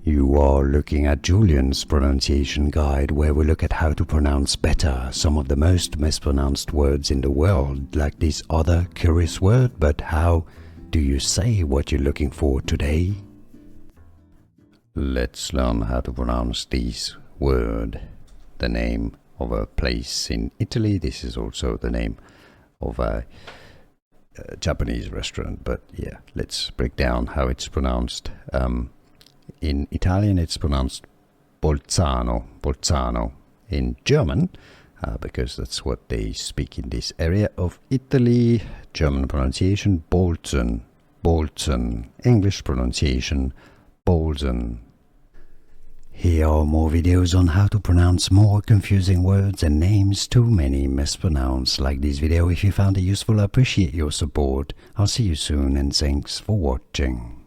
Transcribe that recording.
You are looking at Julian's pronunciation guide, where we look at how to pronounce better some of the most mispronounced words in the world, like this other curious word. But how do you say what you're looking for today? Let's learn how to pronounce this word, the name of a place in Italy. This is also the name of a Japanese restaurant, but yeah, let's break down how it's pronounced. In Italian it's pronounced Bolzano, Bolzano. In German, because that's what they speak in this area of Italy, German pronunciation Bozen, Bozen. English pronunciation Bozen. Here are more videos on how to pronounce more confusing words and names too many mispronounced. Like this video if you found it useful. I appreciate your support. I'll see you soon and thanks for watching.